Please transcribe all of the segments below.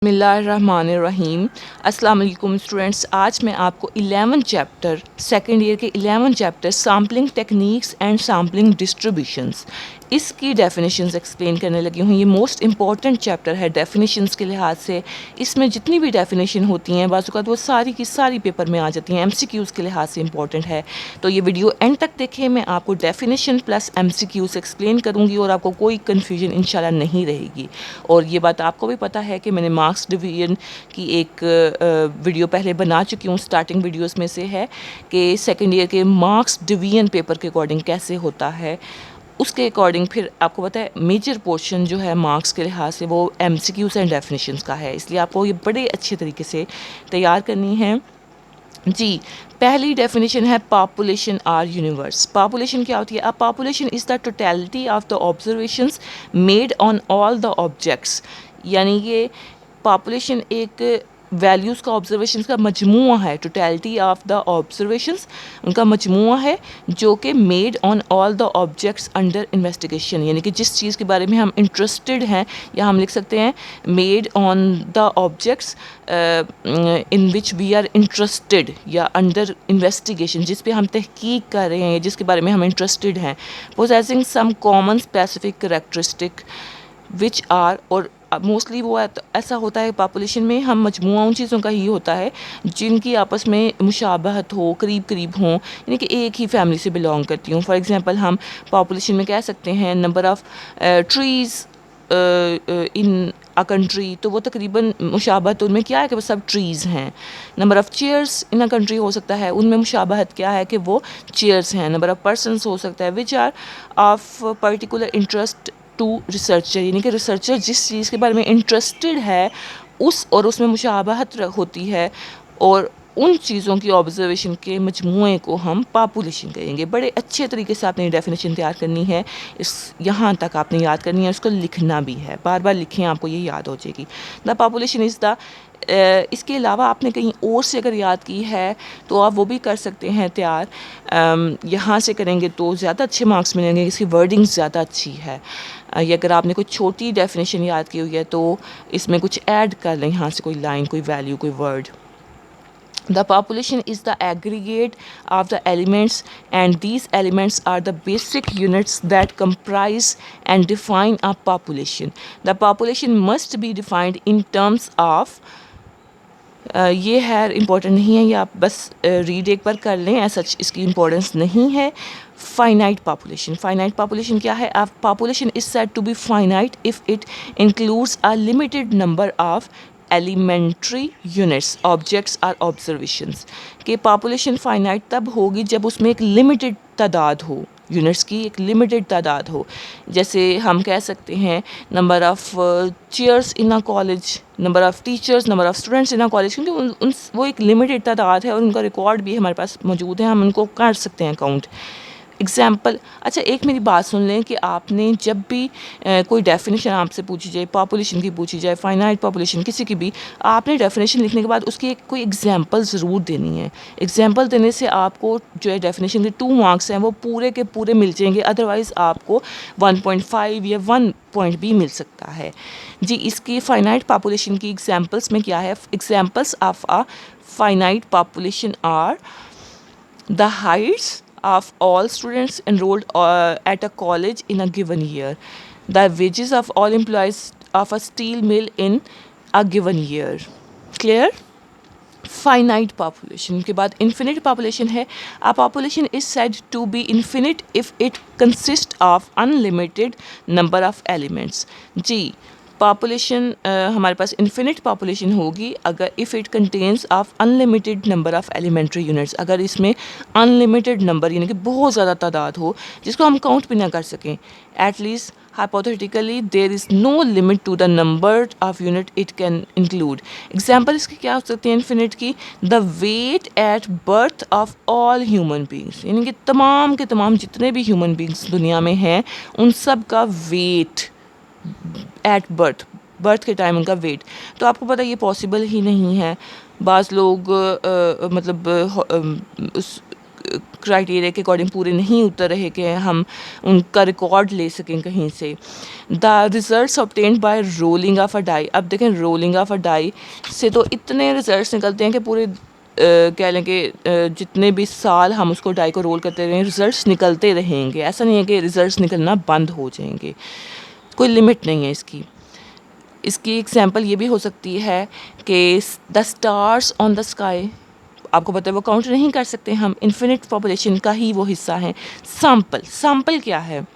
बिस्मिल्लाहिर्रहमानिर्रहीम। अस्सलाम वालेकुम स्टूडेंट्स, आज मैं आपको 11 चैप्टर सेकेंड ईयर के 11 chapter sampling techniques and sampling distributions इसकी डेफिनेशंस एक्सप्लेन करने लगी हूँ। ये मोस्ट इंपॉर्टेंट चैप्टर है डेफिनेशंस के लिहाज से। इसमें जितनी भी डेफिनेशन होती हैं बाज़ औक़ात वो सारी की सारी पेपर में आ जाती हैं, MCQs के लिहाज से इंपॉर्टेंट है। तो ये वीडियो एंड तक देखें, मैं आपको डेफिनेशन प्लस MCQs एक्सप्लेन करूँगी और आपको कोई कन्फ्यूजन इंशाल्लाह नहीं रहेगी। और ये बात आपको भी पता है कि मैंने मार्क्स डिवीजन की एक वीडियो पहले बना चुकी हूँ, स्टार्टिंग वीडियोस में से है कि सेकेंड ईयर के मार्क्स डिवीजन पेपर के अकॉर्डिंग कैसे होता है। उसके अकॉर्डिंग फिर आपको पता है मेजर पोर्शन जो है मार्क्स के लिहाज से वो MCQs एंड डेफिनेशंस का है, इसलिए आपको ये बड़े अच्छे तरीके से तैयार करनी है जी। पहली डेफिनेशन है पॉपुलेशन आर यूनिवर्स। पॉपुलेशन क्या होती है? A population is the totality of the observations made on all the objects. यानी कि पॉपुलेशन एक वैल्यूज़ का ऑब्जर्वेशंस का मजमूआ है, टोटलिटी ऑफ द ऑब्जर्वेशंस उनका मजमूआ है जो कि made on all the objects under investigation. यानी कि जिस चीज़ के बारे में हम इंटरेस्टेड हैं, या हम लिख सकते हैं made on the objects in which we are interested, या अंडर इन्वेस्टिगेशन जिस पे हम तहकीक कर रहे हैं, जिसके बारे में हम इंटरेस्टेड हैं। Possessing some common specific characteristic which are, और मोस्टली वो ऐसा होता है पॉपुलेशन में, हम मजमूआ उन चीज़ों का ही होता है जिनकी आपस में मुशाबहत हो, करीब करीब हों, यानी कि एक ही फैमिली से बिलोंग करती हूँ। फॉर एग्ज़ाम्पल हम पॉपुलेशन में कह सकते हैं number of trees in a country, तो वो तकरीबन मुशाबहत उनमें क्या है कि वो सब ट्रीज़ हैं। Number of chairs in a country हो सकता है, उनमें मुशाबहत क्या है कि वो चेयर्स हैं। नंबर ऑफ़ पर्सनस हो सकता है which are of particular interest to researcher, यानी कि रिसर्चर जिस चीज़ के बारे में इंटरेस्टेड है उसमें मुशाबहत होती है, और उन चीज़ों की ऑब्जर्वेशन के मजमूए को हम पॉपुलेशन कहेंगे। बड़े अच्छे तरीके से आपने डेफिनेशन तैयार करनी है, इस यहाँ तक आपने याद करनी है, उसको लिखना भी है, बार बार लिखें, आपको ये याद हो जाएगी। द पॉपुलेशन इज़ द इसके अलावा आपने कहीं और से अगर याद की है तो आप वो भी कर सकते हैं तैयार। यहाँ से करेंगे तो ज़्यादा अच्छे मार्क्स मिलेंगे, इसकी वर्डिंग ज़्यादा अच्छी है। या अगर आपने कोई छोटी डेफिनेशन याद की हुई है तो इसमें कुछ ऐड कर लें, यहाँ से कोई लाइन, कोई वैल्यू, कोई word. The population is the aggregate of the elements, and these elements are the basic units that comprise and define a population. The population must be defined in terms of ये है, important नहीं है, ये आप बस read एक बार कर लें, ऐसा इसकी इम्पोर्टेंस नहीं है। Finite population. फाइनाइट पॉपुलेशन क्या है? Population is said to be finite if it includes a limited number of elementary units objects और ऑब्जर्वेशंस। कि पॉपुलेशन फाइनाइट तब होगी जब उसमें एक लिमिटेड तादाद हो, यूनिट्स की एक लिमिटेड तादाद हो। जैसे हम कह सकते हैं number of chairs in a college, number of teachers, number of students in a college, क्योंकि वो एक लिमिटेड तादाद है और उनका रिकॉर्ड भी हमारे पास मौजूद है, हम उनको कर सकते हैं काउंट। एग्ज़ाम्पल, अच्छा एक मेरी बात सुन लें कि आपने जब भी कोई डेफिनेशन आपसे पूछी जाए, पॉपुलेशन की पूछी जाए, फाइनाइट पॉपुलेशन किसी की भी, आपने डेफिनेशन लिखने के बाद उसकी एक कोई एग्जांपल ज़रूर देनी है। एग्जांपल देने से आपको जो है डेफिनेशन के 2 मार्क्स हैं वो पूरे के पूरे मिल जाएंगे, अदरवाइज़ आपको 1.5 या 1 पॉइंट भी मिल सकता है जी। इसकी फाइनाइट पॉपुलेशन की एग्जाम्पल्स में क्या है? Examples of a finite population are the heights of all students enrolled at a college in a given year, the wages of all employees of a steel mill in a given year. Clear? Finite population के बाद infinite population है। A population is said to be infinite if it consist of unlimited number of elements. जी, population हमारे पास infinite population होगी अगर if it contains of unlimited number of elementary units, अगर इसमें अनलिमिटेड नंबर यानी कि बहुत ज़्यादा तादाद हो जिसको हम काउंट भी ना कर सकें। At least hypothetically there is no limit to the number of unit it can include. Example इसकी क्या हो सकती है इन्फिनिट की? the weight at birth of all human beings, यानी कि तमाम के तमाम जितने भी ह्यूमन बींग्स दुनिया में हैं उन सब का वेट एट बर्थ के टाइम उनका वेट। तो आपको पता ये पॉसिबल ही नहीं है। बाज़ लोग मतलब उस क्राइटेरिया के अकॉर्डिंग पूरे नहीं उतर रहे कि हम उनका रिकॉर्ड ले सकें कहीं से। The results obtained by rolling of a die. अब देखें रोलिंग ऑफ अ डाई से तो इतने रिजल्ट्स निकलते हैं कि पूरे कह लें कि जितने भी साल हम उसको डाई को रोल करते रहें रिज़ल्ट्स निकलते रहेंगे। ऐसा नहीं है कि रिज़ल्ट्स निकलना बंद हो जाएंगे, कोई लिमिट नहीं है इसकी। इसकी एग्जांपल ये भी हो सकती है कि the stars on the sky, आपको पता है वो काउंट नहीं कर सकते हम, इन्फिनिट पॉपुलेशन का ही वो हिस्सा है। सैम्पल क्या है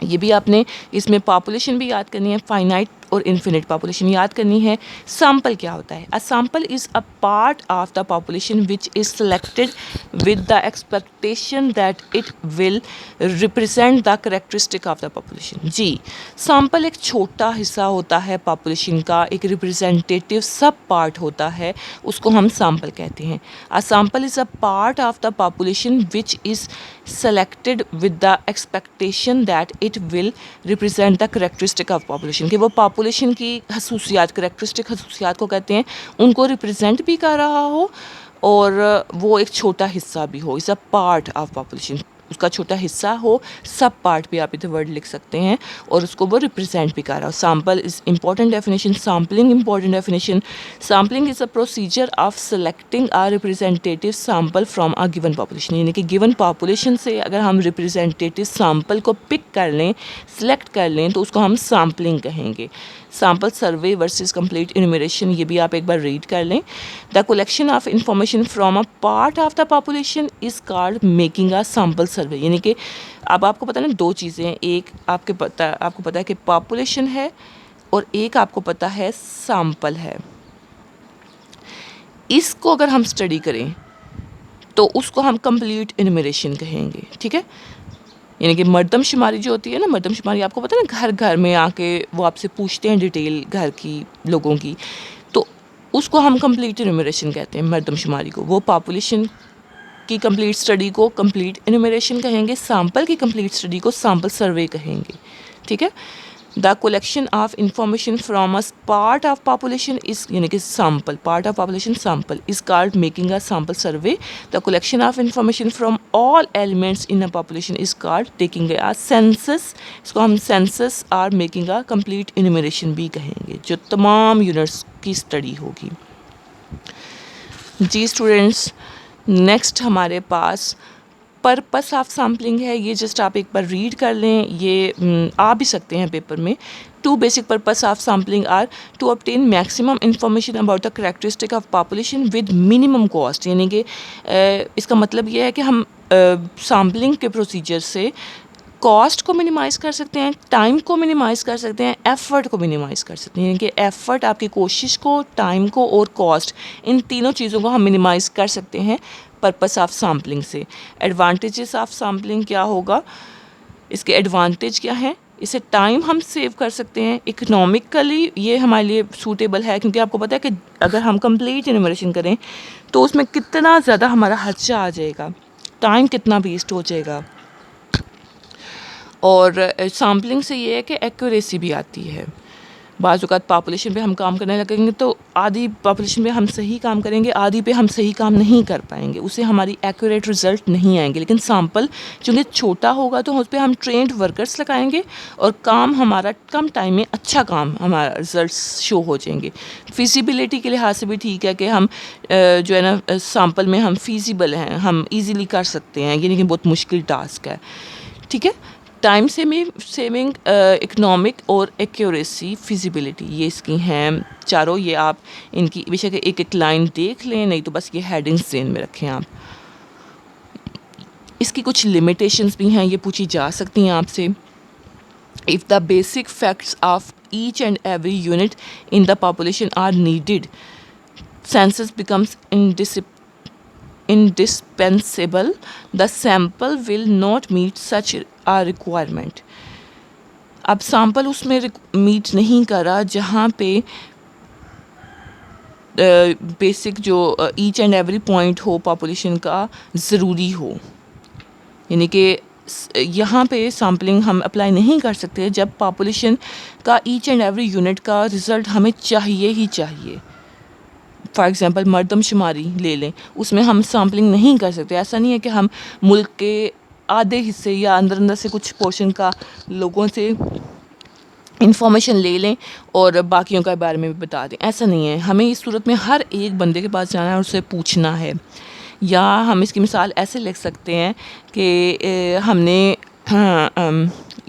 ये भी आपने इसमें पॉपुलेशन भी याद करनी है, फाइनाइट और इन्फिनिट पॉपुलेशन याद करनी है। सैम्पल क्या होता है? A sample is a part of the population which is selected with the expectation that it will represent the characteristic of the population. जी, सैम्पल एक छोटा हिस्सा होता है पॉपुलेशन का, एक रिप्रेजेंटेटिव सब पार्ट होता है, उसको हम सैम्पल कहते हैं। अ sample is a part of the population which is selected with the expectation that it will represent the characteristic of population, कि वो पॉपुलेशन की खसूसियात, करेक्टरिस्टिक खसूसियात को कहते हैं, उनको रिप्रेजेंट भी कर रहा हो और वो एक छोटा हिस्सा भी हो। Is a part of population, उसका छोटा हिस्सा हो, सब पार्ट भी आप इधर वर्ड लिख सकते हैं, और उसको वो रिप्रेजेंट भी कर रहा हो। Sample is important definition. Sampling important definition. Sampling is a procedure of selecting a representative sample from a given population, यानी कि गिवन पॉपुलेशन से अगर हम रिप्रेजेंटेटिव सैम्पल को पिक कर लें, सिलेक्ट कर लें, तो उसको हम सैम्पलिंग कहेंगे। Sample survey versus complete enumeration, ये भी आप एक बार रीड कर लें। The collection of information from a part of the population is called making a sample survey, यानी कि अब आपको पता है ना दो चीज़ें हैं, एक आपको पता है कि पॉपुलेशन है और एक आपको पता है सैम्पल है। इसको अगर हम स्टडी करें तो उसको हम कंप्लीट इन्यूमरेशन कहेंगे, ठीक है। यानी कि मर्दमशुमारी जो होती है ना, मर्दमशुमारी आपको पता है ना, घर घर में आके वो आपसे पूछते हैं डिटेल घर की लोगों की, तो उसको हम कंप्लीट इन्यूमरेशन कहते हैं मर्दमशुमारी को। वो पॉपुलेशन की कंप्लीट स्टडी को कंप्लीट इन्यूमरेशन कहेंगे, सैम्पल की कंप्लीट स्टडी को सैम्पल सर्वे कहेंगे, ठीक है। The collection of information from a part of population is, यानी कि sample, part of population sample is called making a sample survey. The collection of information from all elements in a population is called taking a census, इसको हम census और making a complete enumeration भी कहेंगे, जो तमाम units की study होगी। जी students, next हमारे पास पर्पस ऑफ सैम्पलिंग है। ये जस्ट आप एक बार रीड कर लें, ये आ भी सकते हैं पेपर में। Two basic purpose of sampling are to obtain maximum information about the characteristic of population with minimum cost, यानी कि इसका मतलब ये है कि हम सैम्पलिंग के प्रोसीजर से कॉस्ट को मिनिमाइज़ कर सकते हैं, टाइम को मिनिमाइज़ कर सकते हैं, एफ़र्ट को मिनिमाइज़ कर सकते हैं, यानी कि एफ़र्ट, आपकी कोशिश को, टाइम को और कॉस्ट, इन तीनों चीज़ों को हम मिनिमाइज़ कर सकते हैं पर्पस ऑफ सैम्पलिंग से। एडवांटेजेस ऑफ सैम्पलिंग क्या होगा, इसके एडवांटेज क्या हैं? इससे टाइम हम सेव कर सकते हैं, इकोनॉमिकली ये हमारे लिए सूटेबल है, क्योंकि आपको पता है कि अगर हम कंप्लीट इन्यूमरेशन करें तो उसमें कितना ज़्यादा हमारा खर्चा आ जाएगा, टाइम कितना वेस्ट हो जाएगा। और सैम्पलिंग से ये है कि एक्यूरेसी भी आती है। बाज़ औक़ात पॉपुलेशन पे हम काम करने लगेंगे तो आधी पॉपुलेशन पे हम सही काम करेंगे, आधी पे हम सही काम नहीं कर पाएंगे, उससे हमारी एक्यूरेट रिज़ल्ट नहीं आएंगे। लेकिन सैम्पल चूँकि छोटा होगा तो उस पर हम ट्रेंड वर्कर्स लगाएंगे और काम हमारा कम टाइम में अच्छा काम, हमारा रिज़ल्ट्स शो हो जाएंगे। फिजिबिलिटी के लिहाज से भी ठीक है कि हम जो है ना सैम्पल में हम फिजिबल हैं, हम ईज़िली कर सकते हैं, यानी कि बहुत मुश्किल टास्क है, ठीक है। टाइम सेविंग, इकनॉमिक और एक्यूरेसी, फिजिबिलिटी, ये इसकी हैं चारों। ये आप इनकी बेशक एक एक लाइन देख लें, नहीं तो बस ये हेडिंग्स ज़हन में रखें आप। इसकी कुछ लिमिटेशंस भी हैं, ये पूछी जा सकती हैं आपसे। If the basic facts of each and every unit in the population are needed, census becomes indispensable, the sample will not meet such a requirement। अब सैम्पल उसमें मीट नहीं करा जहाँ पे बेसिक जो ईच एंड एवरी पॉइंट हो population का ज़रूरी हो, यानी कि यहाँ पे सैम्पलिंग हम अप्लाई नहीं कर सकते जब पॉपुलेशन का ईच एंड एवरी यूनिट का रिज़ल्ट हमें चाहिए ही चाहिए। फॉर एग्ज़ाम्पल मरदमशुमारी ले लें, उसमें हम सैम्पलिंग नहीं कर सकते। ऐसा नहीं है कि हम मुल्क के आधे हिस्से या अंदर अंदर से कुछ पोर्शन का लोगों से इंफॉर्मेशन ले लें और बाकियों के बारे में भी बता दें। ऐसा नहीं है, हमें इस सूरत में हर एक बंदे के पास जाना है और उससे पूछना है। या हम इसकी मिसाल ऐसे लिख सकते हैं कि हमने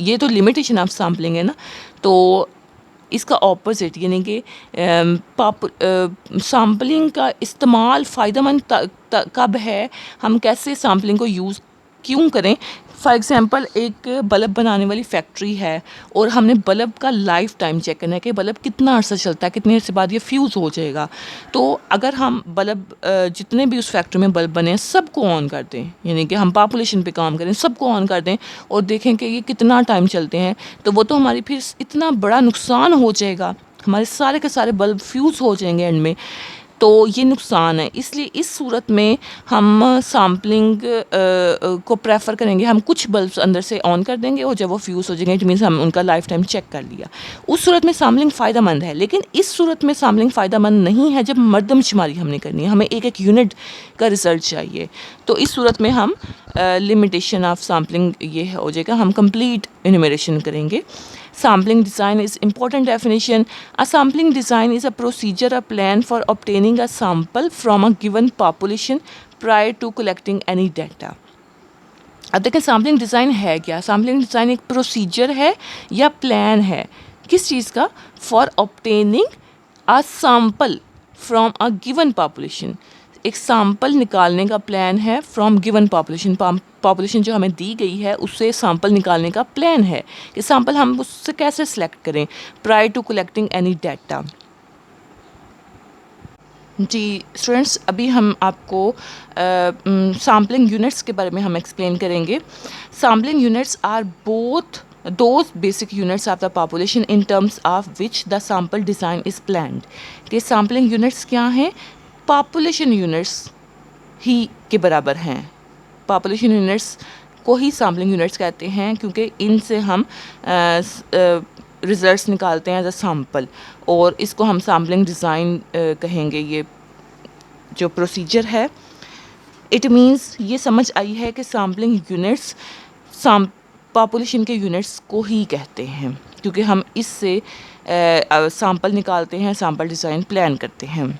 ये तो लिमिटेशन ऑफ सैम्पलिंग है ना, तो इसका ऑपोजिट यानी कि सैम्पलिंग का इस्तेमाल फ़ायदेमंद कब है, हम कैसे सैम्पलिंग को यूज़ क्यों करें। फॉर एग्ज़ाम्पल एक बल्ब बनाने वाली फैक्ट्री है और हमने बल्ब का लाइफ टाइम चेक करना है कि बल्ब कितना अर्सा चलता है, कितने अर्से बाद ये फ्यूज़ हो जाएगा। तो अगर हम बल्ब जितने भी उस फैक्ट्री में बल्ब बने हैं सबको ऑन कर दें, यानी कि हम पॉपुलेशन पे काम करें, सबको ऑन कर दें और देखें कि ये कितना टाइम चलते हैं, तो वो तो हमारी फिर इतना बड़ा नुकसान हो जाएगा, हमारे सारे के सारे बल्ब फ्यूज़ हो जाएंगे एंड में, तो ये नुकसान है। इसलिए इस सूरत में हम सैम्पलिंग को प्रेफर करेंगे। हम कुछ बल्ब्स अंदर से ऑन कर देंगे और जब वो फ्यूज़ हो जाएंगे इट मीन्स हम उनका लाइफ टाइम चेक कर लिया। उस सूरत में सैम्पलिंग फ़ायदेमंद है, लेकिन इस सूरत में सैम्पलिंग फ़ायदेमंद नहीं है जब मरदमशुमारी हमने करनी है, हमें एक एक यूनिट का रिज़ल्ट चाहिए। तो इस सूरत में हम लिमिटेशन ऑफ सैम्पलिंग ये हो जाएगा, हम कंप्लीट इन्यूमरेशन करेंगे। Sampling design is important definition. A sampling design is a procedure, a plan for obtaining a sample from a given population prior to collecting any data. अब देखें sampling design है क्या। Sampling design एक procedure है या plan है, किस चीज़ का, for obtaining a sample from a given population. एक सैम्पल निकालने का प्लान है फ्रॉम गिवन पॉपुलेशन, पॉपुलेशन जो हमें दी गई है उससे सैम्पल निकालने का प्लान है कि सैम्पल हम उससे कैसे सेलेक्ट करें prior to collecting any data. जी स्टूडेंट्स, अभी हम आपको सैम्पलिंग यूनिट्स के बारे में हम एक्सप्लेन करेंगे। Sampling units are both those basic units of the population in terms of which the sample design is planned। कि सैम्पलिंग यूनिट्स क्या हैं, पॉपुलेशन यूनिट्स ही के बराबर हैं। पॉपुलेशन यूनिट्स को ही सैम्पलिंग यूनिट्स कहते हैं क्योंकि इनसे हम रिज़ल्ट्स निकालते हैं एज अ सैम्पल, और इसको हम सैम्पलिंग डिज़ाइन कहेंगे। ये जो प्रोसीजर है, इट मीन्स ये समझ आई है कि सैम्पलिंग यूनिट्स पॉपुलेशन के यूनिट्स को ही कहते हैं क्योंकि हम इससे सैम्पल निकालते हैं, सैम्पल डिज़ाइन प्लान करते हैं।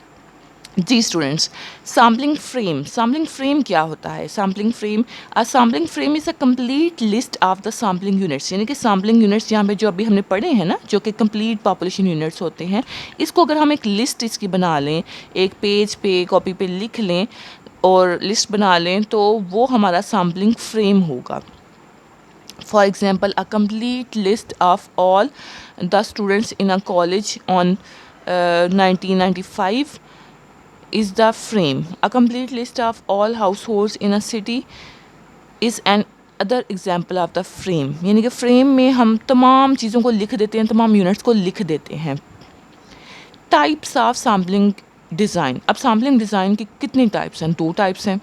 जी स्टूडेंट्स, सैम्पलिंग फ्रेम क्या होता है। Sampling frame is a complete list of the sampling units, यानी कि सैम्पलिंग यूनिट्स यहाँ पे जो अभी हमने पढ़े हैं ना, जो कि कंप्लीट पॉपुलेशन यूनिट्स होते हैं, इसको अगर हम एक लिस्ट इसकी बना लें, एक पेज पे कॉपी पे लिख लें और लिस्ट बना लें, तो वो हमारा सैम्पलिंग फ्रेम होगा। For example, a complete list of all the students in a college on 1995 is the frame. A complete list of all households in a city is an other example of the frame, यानी कि frame में हम तमाम चीज़ों को लिख देते हैं, तमाम यूनिट्स को लिख देते हैं। Types of sampling design. अब सैम्पलिंग डिज़ाइन की कितनी टाइप्स हैं, 2 टाइप्स हैं।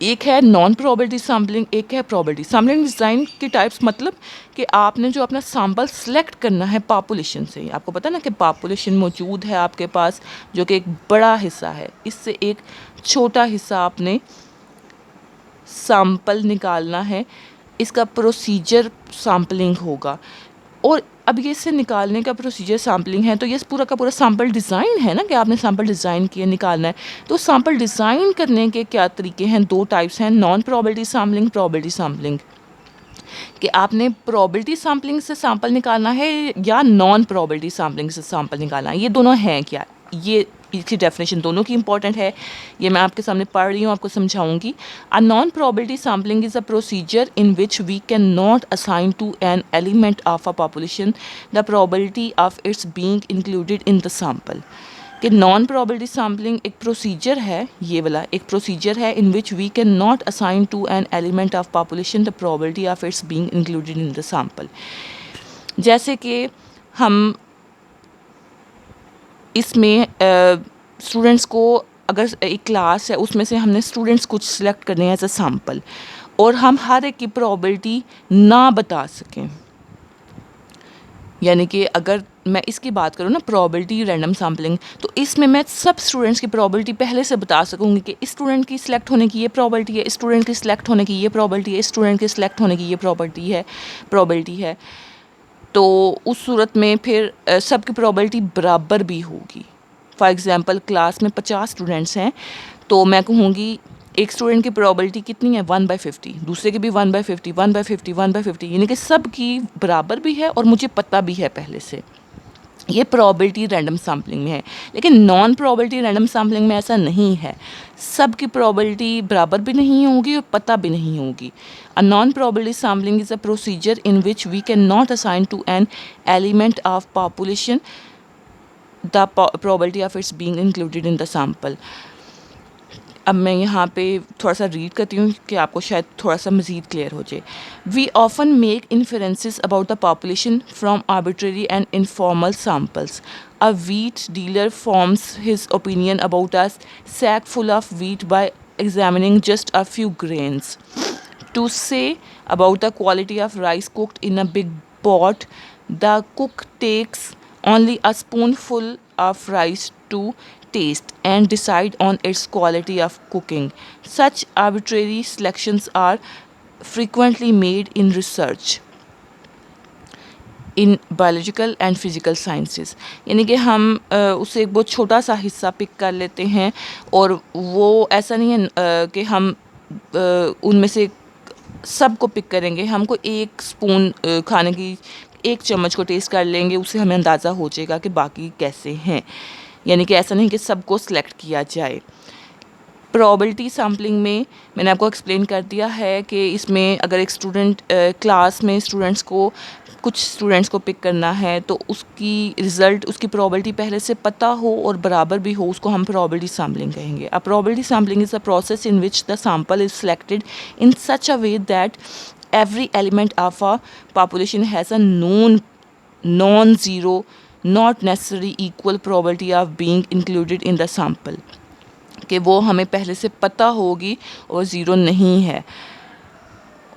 एक है नॉन प्रोबेबिलिटी सैम्पलिंग, एक है प्रोबेबिलिटी। सैम्पलिंग डिज़ाइन की टाइप्स मतलब कि आपने जो अपना सैम्पल सेलेक्ट करना है पॉपुलेशन से, आपको पता ना कि पॉपुलेशन मौजूद है आपके पास जो कि एक बड़ा हिस्सा है, इससे एक छोटा हिस्सा आपने सैम्पल निकालना है, इसका प्रोसीजर सैम्पलिंग होगा। और अब ये इससे निकालने का प्रोसीजर सैम्पलिंग है, तो ये पूरा का पूरा सैम्पल डिज़ाइन है ना कि आपने सैम्पल डिज़ाइन किया, निकालना है। तो सैम्पल डिज़ाइन करने के क्या तरीके हैं, 2 टाइप्स हैं, non probability sampling, probability sampling. कि आपने प्रोबेबिलिटी सैम्पलिंग से सैम्पल निकालना है या नॉन प्रोबेबिलिटी सैम्पलिंग से सैम्पल निकालना है, ये दोनों हैं क्या, ये इसकी डेफिनेशन दोनों की इंपॉर्टेंट है। ये मैं आपके सामने पढ़ रही हूँ, आपको समझाऊंगी। A non probability sampling is a procedure in which we can not assign to an element of a population the probability of its being included in the sample. कि नॉन प्रोबेबिलिटी सैम्पलिंग एक procedure है, ये वाला एक procedure है in which we can not assign to an element of population the probability of its being included in the sample. जैसे कि हम इसमें स्टूडेंट्स को, अगर एक क्लास है उसमें से हमने स्टूडेंट्स कुछ सिलेक्ट करने हैं एज अ सैम्पल, और हम हर एक की प्रोबेबिलिटी ना बता सकें, यानी कि अगर मैं इसकी बात करूँ ना, प्रोबेबिलिटी रैंडम सैम्पलिंग, तो इसमें मैं सब स्टूडेंट्स की प्रोबेबिलिटी पहले से बता सकूँगी कि इस स्टूडेंट की सिलेक्ट होने की ये प्रोबेबिलिटी है, इस स्टूडेंट की सिलेक्ट होने की ये प्रोबेबिलिटी है, इस स्टूडेंट की सिलेक्ट होने की ये प्रोबेबिलिटी है। तो उस सूरत में फिर सबकी प्रोबेबिलिटी बराबर भी होगी। फॉर एग्ज़ाम्पल क्लास में 50 स्टूडेंट्स हैं, तो मैं कहूँगी एक स्टूडेंट की प्रोबेबिलिटी कितनी है 1/50, दूसरे की भी 1/50, 1/50, 1/50, यानी कि सब की बराबर भी है और मुझे पता भी है पहले से। ये प्रोबेबिलिटी रैंडम सैम्पलिंग में है। लेकिन नॉन प्रोबेबिलिटी रैंडम सैम्पलिंग में ऐसा नहीं है, सब की प्रोबेबिलिटी बराबर भी नहीं होगी और पता भी नहीं होगी। A non probability sampling is a procedure in which we can not assign to an element of population the probability of its being included in the sample. अब मैं यहाँ पे थोड़ा सा रीड करती हूँ कि आपको शायद थोड़ा सा मज़ीद क्लियर हो जाए। We often make inferences about the population from arbitrary and informal samples. A wheat dealer forms his opinion about a sack full of wheat by examining just a few grains. To say about the quality of rice cooked in a big pot, the cook takes only a spoonful of rice to taste and decide on its quality of cooking. Such arbitrary selections are frequently made in research in biological and physical sciences, यानी कि हम उससे एक बहुत छोटा सा हिस्सा pick कर लेते हैं और वो ऐसा नहीं है कि हम उनमें से सब को पिक करेंगे। हमको एक स्पून खाने की, एक चम्मच को टेस्ट कर लेंगे, उससे हमें अंदाज़ा हो जाएगा कि बाकी कैसे हैं। यानी कि ऐसा नहीं कि सबको सिलेक्ट किया जाए। प्रोबेबिलिटी सैम्पलिंग में मैंने आपको एक्सप्लेन कर दिया है कि इसमें अगर एक स्टूडेंट क्लास में कुछ स्टूडेंट्स को पिक करना है तो उसकी रिज़ल्ट, उसकी प्रोबेबिलिटी पहले से पता हो और बराबर भी हो, उसको हम प्रोबेबिलिटी सैम्पलिंग कहेंगे। A probability sampling is a process in which the sample is selected in such a way that every element of a population has a non-zero, not necessarily equal probability of being included in the sample, कि वो हमें पहले से पता होगी और zero नहीं है।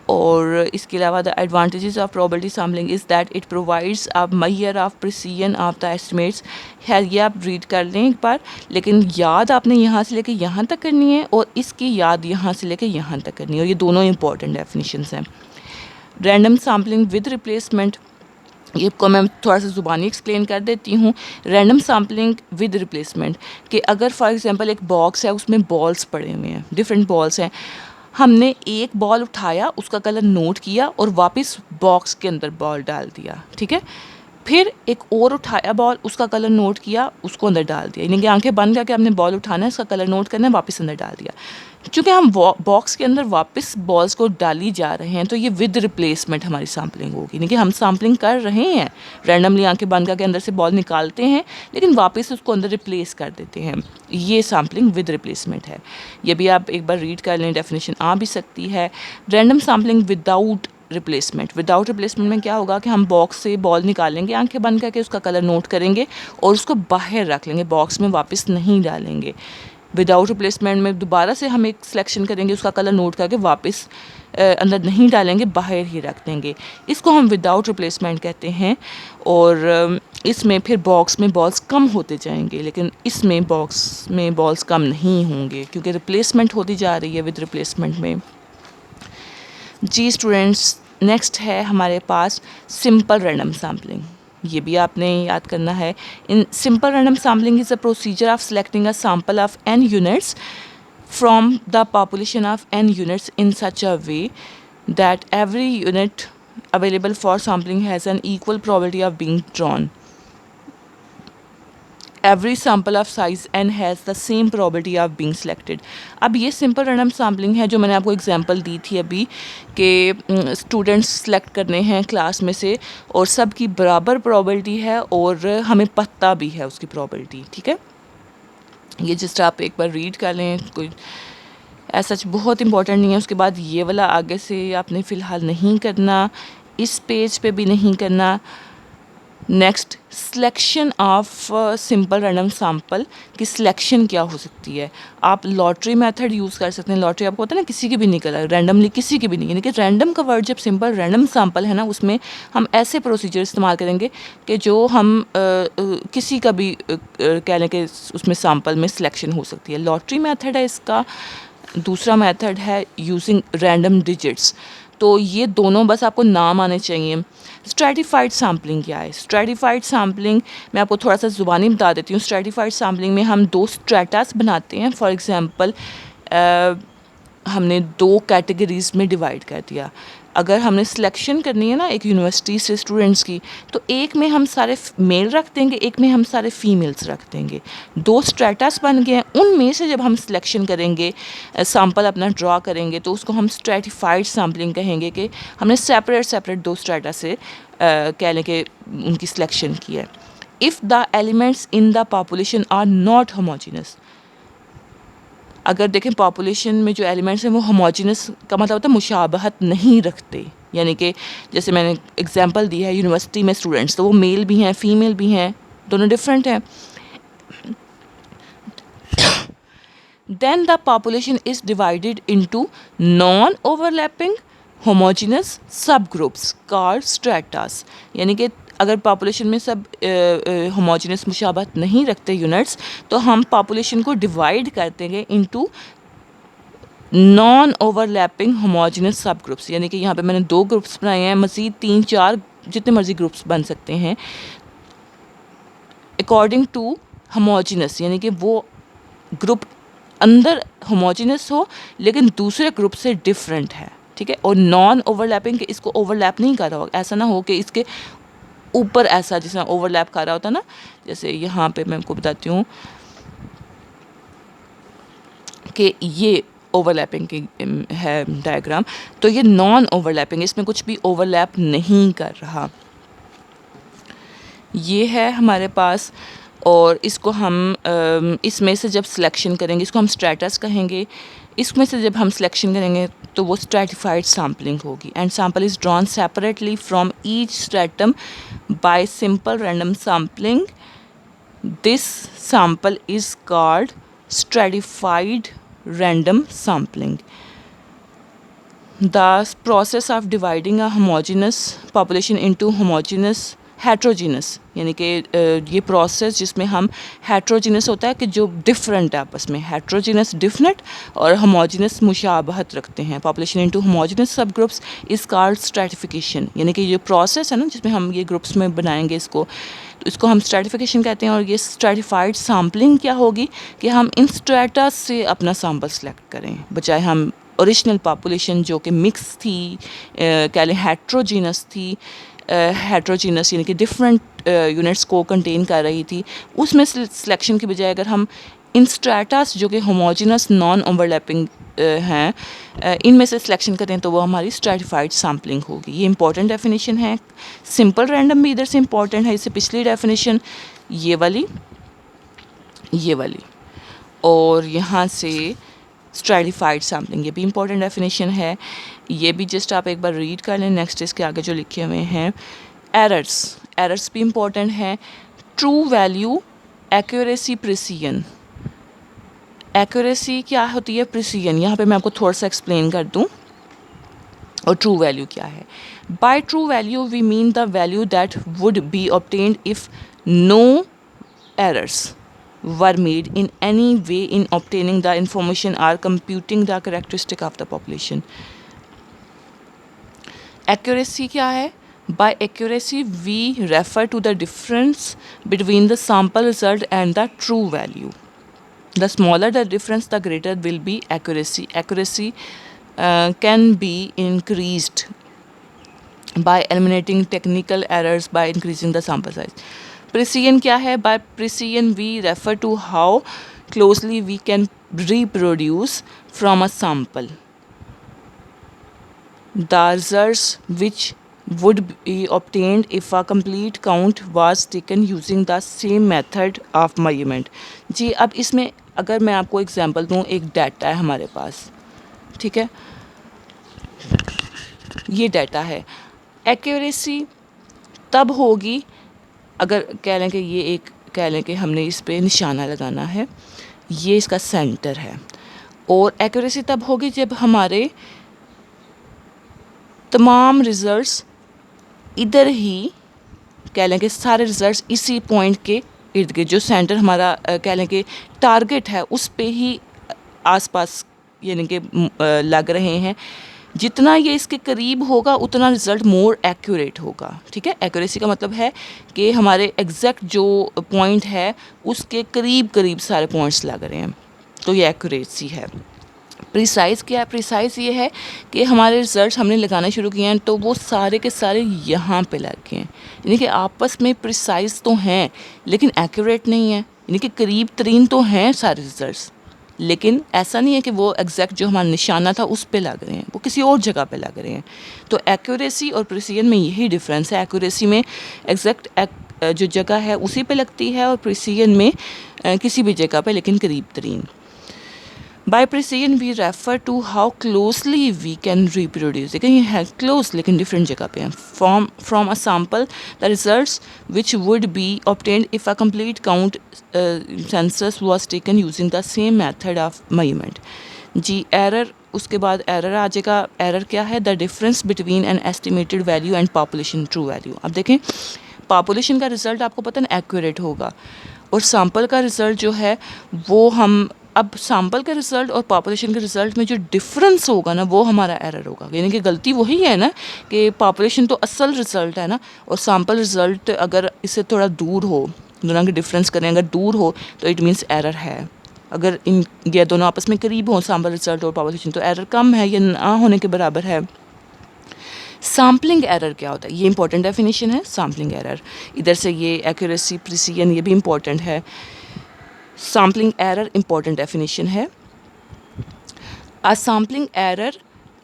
और इसके अलावा the advantages of probability sampling is that it provides a measure of precision of the estimates. खैर ये आप रीड कर लें एक बार, लेकिन याद आपने यहाँ से लेके यहाँ तक करनी है और इसकी याद यहाँ से लेके यहाँ तक करनी है, और ये दोनों इंपॉर्टेंट डेफिनेशंस हैं। रैंडम सैम्पलिंग विद रिप्लेसमेंट, ये को मैं थोड़ा सा ज़ुबानी एक्सप्लेन कर देती हूँ। रैंडम सैम्पलिंग विद रिप्लेसमेंट, कि अगर फॉर एग्जांपल एक बॉक्स है, उसमें बॉल्स पड़े हुए हैं, डिफरेंट बॉल्स हैं, हमने एक बॉल उठाया, उसका कलर नोट किया और वापस बॉक्स के अंदर बॉल डाल दिया, ठीक है। फिर एक और उठाया बॉल, उसका कलर नोट किया, उसको अंदर डाल दिया, यानी कि आंखें बंद करके हमने बॉल उठाना है, उसका कलर नोट करना है, वापस अंदर डाल दिया। चूँकि हम बॉक्स के अंदर वापस बॉल्स को डाली जा रहे हैं, तो ये विद रिप्लेसमेंट हमारी सैम्पलिंग होगी, यानी कि हम सैम्पलिंग कर रहे हैं, रैंडमली आंखें बंद करके अंदर से बॉल निकालते हैं, लेकिन वापस उसको अंदर रिप्लेस कर देते हैं। ये सैम्पलिंग विद रिप्लेसमेंट है। ये भी आप एक बार रीड कर लें, डेफिनेशन आ भी सकती है। रैंडम सैम्पलिंग विदाउट रिप्लेसमेंट में क्या होगा कि हम बॉक्स से बॉल निकालेंगे, आंखें बंद करके उसका कलर नोट करेंगे और उसको बाहर रख लेंगे, बॉक्स में वापस नहीं डालेंगे। विदाउट रिप्लेसमेंट में दोबारा से हम एक सिलेक्शन करेंगे, उसका कलर नोट करके वापस अंदर नहीं डालेंगे, बाहर ही रख देंगे। इसको हम विदाउट रिप्लेसमेंट कहते हैं। और इसमें फिर बॉक्स में बॉल्स कम होते जाएंगे, लेकिन इसमें बॉक्स में बॉल्स कम नहीं होंगे क्योंकि रिप्लेसमेंट होती जा रही है विद रिप्लेसमेंट में। जी स्टूडेंट्स, नेक्स्ट है हमारे पास सिंपल रैंडम सैम्पलिंग। ये भी आपने याद करना है। In simple random sampling is a procedure of selecting a sample of n units from the population of n units in such a way that every unit available for sampling has an equal probability of being drawn. Every sample of size n has the same probability of being selected. अब ये simple random sampling है जो मैंने आपको example दी थी अभी, कि students select करने हैं क्लास में से और सब की बराबर प्रोबेबिलिटी है और हमें पता भी है उसकी प्रोबेबिलिटी, ठीक है। ये जस्ट आप एक बार रीड कर लें, कोई ऐसा बहुत इंपॉर्टेंट नहीं है। उसके बाद ये वाला आगे से आपने फ़िलहाल नहीं करना, इस पेज पे भी नहीं करना, next, selection of simple random sample की सिलेक्शन क्या हो सकती है। आप लॉटरी मेथड यूज़ कर सकते हैं। लॉटरी आपको होता है ना, किसी की भी निकला, रैंडमली किसी की भी नहीं, यानी कि रैंडम का वर्ड जब सिंपल रैंडम सैम्पल है ना, उसमें हम ऐसे प्रोसीजर इस्तेमाल करेंगे कि जो हम किसी का भी कह लें कि उसमें सैम्पल में सिलेक्शन हो सकती है। लॉटरी मेथड है इसका। दूसरा मेथड है यूजिंग रैंडम डिजिट्स। तो ये दोनों बस आपको नाम आने चाहिए। स्ट्रेटिफाइड सैम्पलिंग क्या है? स्ट्रेटिफाइड सैम्पलिंग मैं आपको थोड़ा सा ज़ुबानी बता देती हूँ। स्ट्रेटिफाइड सैम्पलिंग में हम दो स्ट्रेटास बनाते हैं। फॉर एग्ज़ाम्पल हमने दो कैटेगरीज़ में डिवाइड कर दिया। अगर हमने सिलेक्शन करनी है ना एक यूनिवर्सिटी से स्टूडेंट्स की, तो एक में हम सारे मेल रख देंगे, एक में हम सारे फीमेल्स रख देंगे। दो स्ट्रेटास बन गए हैं। उनमें से जब हम सिलेक्शन करेंगे, सैम्पल अपना ड्रा करेंगे, तो उसको हम स्ट्रेटिफाइड सैम्पलिंग कहेंगे कि हमने सेपरेट सेपरेट दो स्ट्रेटा से कह लें कि उनकी सिलेक्शन की है। If the elements in the population are not homogeneous, अगर देखें पॉपुलेशन में जो एलिमेंट्स हैं वो होमोजीनस का मतलब होता है मुशाबहत नहीं रखते, यानी कि जैसे मैंने एग्जांपल दी है यूनिवर्सिटी में स्टूडेंट्स, तो वो मेल भी हैं फीमेल भी हैं, दोनों डिफरेंट हैं। Then the population is divided into non overlapping homogeneous sub groups called stratas, यानी कि अगर पॉपुलेशन में सब होमोजीनस मुशाबहत नहीं रखते यूनिट्स, तो हम पॉपुलेशन को डिवाइड कर देंगे into non overlapping homogeneous sub groups, यानी कि यहाँ पे मैंने दो ग्रुप्स बनाए हैं, मज़ीद 3-4 जितने मर्जी ग्रुप्स बन सकते हैं अकॉर्डिंग टू होमोजीनस, यानी कि वो ग्रुप अंदर होमोजीनस हो लेकिन दूसरे ग्रुप से डिफरेंट है, ठीक है। और नॉन ओवरलैपिंग, इसको ओवरलैप नहीं कर रहा हो, ऐसा ना हो कि इसके ऊपर ऐसा जिसमें ओवरलैप कर रहा होता ना, जैसे यहाँ पे मैं आपको बताती हूँ कि ये ओवरलैपिंग की है डायग्राम, तो ये नॉन ओवरलैपिंग, इसमें कुछ भी ओवरलैप नहीं कर रहा, ये है हमारे पास। और इसको हम इसमें से जब सिलेक्शन करेंगे, इसको हम स्ट्रेटस कहेंगे, इसमें से जब हम सिलेक्शन करेंगे तो वो स्ट्रेटिफाइड सैम्पलिंग होगी। And sample is drawn separately from each stratum bye simple random sampling. This sample is called stratified random sampling. The process of dividing a homogeneous population into homogeneous heterogeneous, यानी कि ये process जिसमें हम heterogeneous होता है कि जो different है आपस में, हेट्रोजीनस डिफरेंट और होमोजीनस मुशाबहत रखते हैं, population into homogeneous sub groups is called stratification, यानी कि ये प्रोसेस है ना जिसमें हम ये ग्रुप्स में बनाएंगे इसको, तो इसको हम स्ट्रेटिफिकेशन कहते हैं। और ये स्ट्रेटिफाइड सैम्पलिंग क्या होगी कि हम इन स्ट्रेटा से अपना सैम्पल सेलेक्ट करें, बजाय हम ओरिजिनल पॉपुलेशन जो कि मिक्स थी, कह लें हेट्रोजीनस थी, हेट्रोजीनस यानी कि डिफरेंट यूनिट्स को कंटेन कर रही थी, उसमें सिलेक्शन की बजाय अगर हम इन स्ट्रेटास जो कि होमोजीनस नॉन ओवरलैपिंग हैं, इनमें से सिलेक्शन करें तो वो हमारी स्ट्रेटिफाइड सैम्पलिंग होगी। ये इंपॉर्टेंट डेफिनेशन है। सिंपल रैंडम भी इधर से इंपॉर्टेंट है, इससे पिछली डेफिनेशन ये वाली, और यहाँ से स्ट्रेटिफाइड सैम्पलिंग, ये भी इंपॉर्टेंट डेफिनेशन है। ये भी जस्ट आप एक बार रीड कर लें। नेक्स्ट इसके आगे जो लिखे हुए हैं एरर्स भी इंपॉर्टेंट हैं। True value, accuracy, precision. Accuracy क्या होती है, प्रिसीजन, यहाँ पे मैं आपको थोड़ा सा एक्सप्लेन कर दूँ। और ट्रू वैल्यू क्या है? By true value we mean the value that would be obtained if no errors were made in any way in obtaining the information or computing the characteristic of the population. Accuracy क्या है? By accuracy we refer to the difference between the sample result and the true value. The smaller the difference, the greater will be accuracy. Accuracy can be increased by eliminating technical errors by increasing the sample size. Precision क्या है? By precision we refer to how closely we can reproduce from a sample the results which would be obtained if a complete count was taken using the same method of measurement. जी, अब इसमें अगर मैं आपको example दूँ, एक data है हमारे पास, ठीक है, ये डाटा है। एक्यूरेसी तब होगी अगर कह लें कि ये एक कह लें कि हमने इस पे निशाना लगाना है, ये इसका सेंटर है। और एक्यूरेसी तब होगी जब हमारे तमाम रिज़ल्ट्स इधर ही कह लें कि सारे रिज़ल्ट्स इसी पॉइंट के इर्द गिर्द, जो सेंटर हमारा कह लें कि टारगेट है, उस पे ही आसपास यानी कि लग रहे हैं। जितना ये इसके करीब होगा उतना रिज़ल्ट मोर एक्यूरेट होगा। ठीक है, एक्यूरेसी का मतलब है कि हमारे एग्जैक्ट जो पॉइंट है उसके करीब करीब सारे पॉइंट्स लग रहे हैं, तो ये एक्यूरेसी है। प्रिसाइज़ क्या है? प्रिसाइज़ ये है कि हमारे रिजल्ट हमने लगाना शुरू किए हैं तो वो सारे के सारे यहाँ पे लग गए हैं, यानी कि आपस में प्रिसाइज़ तो हैं लेकिन एक्यूरेट नहीं है, यानी कि करीब तरीन तो हैं सारे रिजल्ट्स, लेकिन ऐसा नहीं है कि वो एग्जैक्ट जो हमारा निशाना था उस पे लग रहे हैं, वो किसी और जगह पे लग रहे हैं। तो एक्यूरेसी और प्रिसीजन में यही डिफरेंस है। एक्यूरेसी में एग्जैक्ट जो जगह है उसी पे लगती है और प्रिसीजन में किसी भी जगह पे लेकिन करीब तरीन। By precision we refer to how closely we can reproduce। देखिए ये है close लेकिन different जगह पे हैं। From a sample the results which would be obtained if a complete count census was taken using the same method of measurement। जी error, उसके बाद एरर आ जाएगा। एरर क्या है? The difference between an estimated value and population true value. अब देखें population का रिजल्ट आपको पता है एक्यूरेट होगा, और सैम्पल का रिजल्ट जो है वो हम अब सैम्पल के रिज़ल्ट और पॉपुलेशन के रिज़ल्ट में जो डिफरेंस होगा ना वो हमारा एरर होगा। यानी कि गलती वही है ना कि पॉपुलेशन तो असल रिज़ल्ट है ना, और सैम्पल रिज़ल्ट अगर इससे थोड़ा दूर हो, दोनों के डिफरेंस करें अगर दूर हो तो इट मीन्स एरर है। अगर इन ये दोनों आपस में करीब हों सैम्पल रिज़ल्ट और पॉपुलेशन तो एरर कम है, ये ना होने के बराबर है। सैम्पलिंग एरर क्या होता है? ये इंपॉर्टेंट डेफिनेशन है सैम्पलिंग एरर। इधर से ये एक्यूरेसी प्रिसीजन ये भी इंपॉर्टेंट है। सैम्पलिंग एरर इंपॉर्टेंट डेफिनेशन है। A sampling error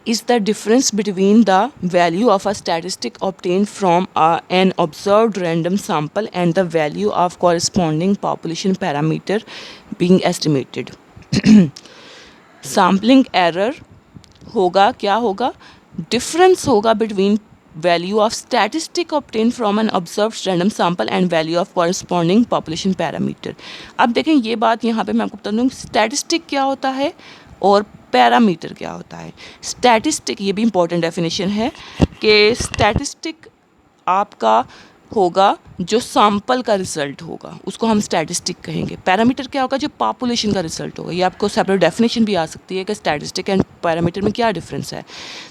is the difference between the value of a statistic obtained from an observed random sample and the value of corresponding population parameter being estimated। Sampling error होगा, क्या होगा? Difference होगा between value of statistic obtained from an observed random sample and value of corresponding population parameter। अब देखें ये बात यहाँ पे मैं आपको बता दूँ स्टैटिस्टिक क्या होता है और पैरामीटर क्या होता है। स्टैटिस्टिक ये भी इंपॉर्टेंट डेफिनेशन है कि स्टैटिस्टिक आपका होगा जो सैम्पल का रिजल्ट होगा उसको हम स्टैटिस्टिक कहेंगे। पैरामीटर क्या होगा? जो पॉपुलेशन का रिजल्ट होगा। ये आपको सेपरेट डेफिनेशन भी आ सकती है कि स्टैटिस्टिक एंड पैरामीटर में क्या डिफरेंस है।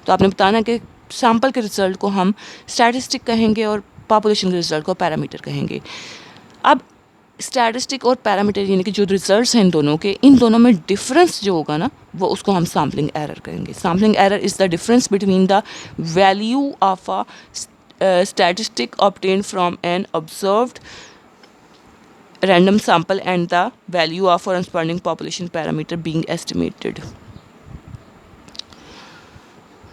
तो आपने बताना कि सैम्पल के रिजल्ट को हम स्टैटिस्टिक कहेंगे और पॉपुलेशन के रिजल्ट को पैरामीटर कहेंगे। अब स्टैटिस्टिक और पैरामीटर यानी कि जो रिजल्ट्स हैं इन दोनों में डिफरेंस जो होगा ना वो उसको हम सैम्पलिंग एरर कहेंगे। Sampling error is the difference between the value of a statistic obtained from an observed random sample and the value of corresponding population parameter being estimated।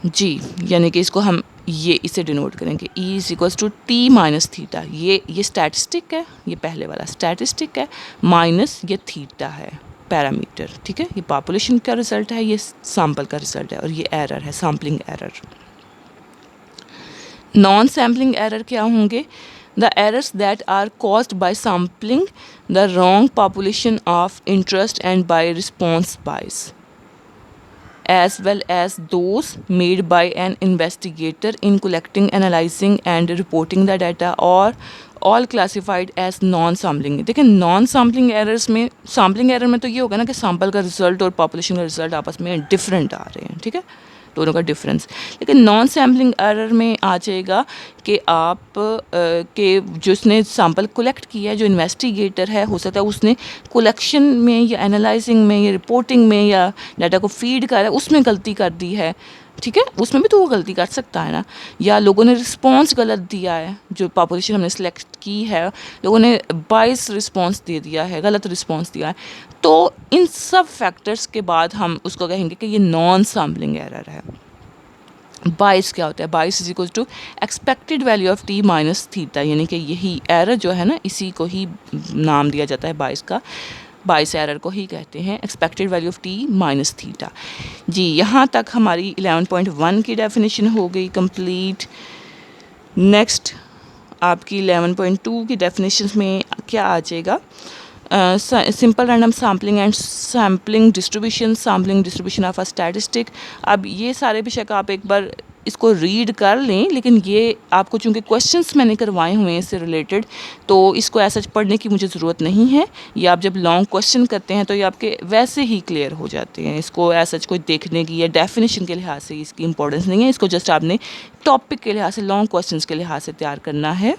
जी यानी कि इसको हम ये इसे डिनोट करेंगे E is equals to T minus theta. ये statistic है, ये पहले वाला स्टैटिस्टिक है, माइनस ये थीटा है पैरामीटर। ठीक है, ये पॉपुलेशन का रिजल्ट है, ये सैम्पल का रिजल्ट है, और ये एरर है sampling error. Non sampling error क्या होंगे? The errors that are caused by sampling the wrong population of interest and by response bias as well as those made by an investigator in collecting, analyzing and reporting the data or all classified as non-sampling। देखिए non sampling errors में, sampling error में तो ये होगा ना कि sample का result और पॉपुलेशन का रिजल्ट आपस में डिफरेंट आ रहे हैं। ठीक है, दोनों का डिफरेंस। लेकिन नॉन सैम्पलिंग एरर में आ जाएगा कि आप के जिसने सैम्पल कलेक्ट किया है, जो इन्वेस्टिगेटर है, हो सकता है उसने कलेक्शन में या एनालाइजिंग में या रिपोर्टिंग में या डाटा को फीड कर उसमें गलती कर दी है। ठीक है, उसमें भी तो वो गलती कर सकता है ना, या लोगों ने रिस्पॉन्स गलत दिया है, जो पॉपुलेशन हमने सेलेक्ट की है लोगों ने बाइस रिस्पॉन्स दे दिया है, गलत रिस्पॉन्स दिया है। तो इन सब फैक्टर्स के बाद हम उसको कहेंगे कि ये नॉन सैम्पलिंग एरर है। बाइस क्या होता है? Bias is equal to expected value of T minus theta, यानी कि यही एरर जो है ना इसी को ही नाम दिया जाता है बाइस का। बाइस एरर को ही कहते हैं expected value of T minus theta. जी यहाँ तक हमारी 11.1 की डेफिनेशन हो गई कंप्लीट। नेक्स्ट आपकी 11.2 की डेफिनेशंस में क्या आ जाएगा, simple random sampling and sampling distribution of a statistic. अब ये सारे बेशक आप एक बार इसको रीड कर लें, लेकिन ये आपको चूँकि क्वेश्चंस मैंने करवाए हुए हैं इससे रिलेटेड, तो इसको ऐसा पढ़ने की मुझे ज़रूरत नहीं है। ये आप जब लॉन्ग क्वेश्चन करते हैं तो ये आपके वैसे ही क्लियर हो जाते हैं। इसको ऐसा कोई देखने की या डेफिनेशन के लिहाज से इसकी इंपॉर्टेंस नहीं है। इसको जस्ट आपने टॉपिक के लिहाज से, लॉन्ग क्वेश्चन के लिहाज से तैयार करना है।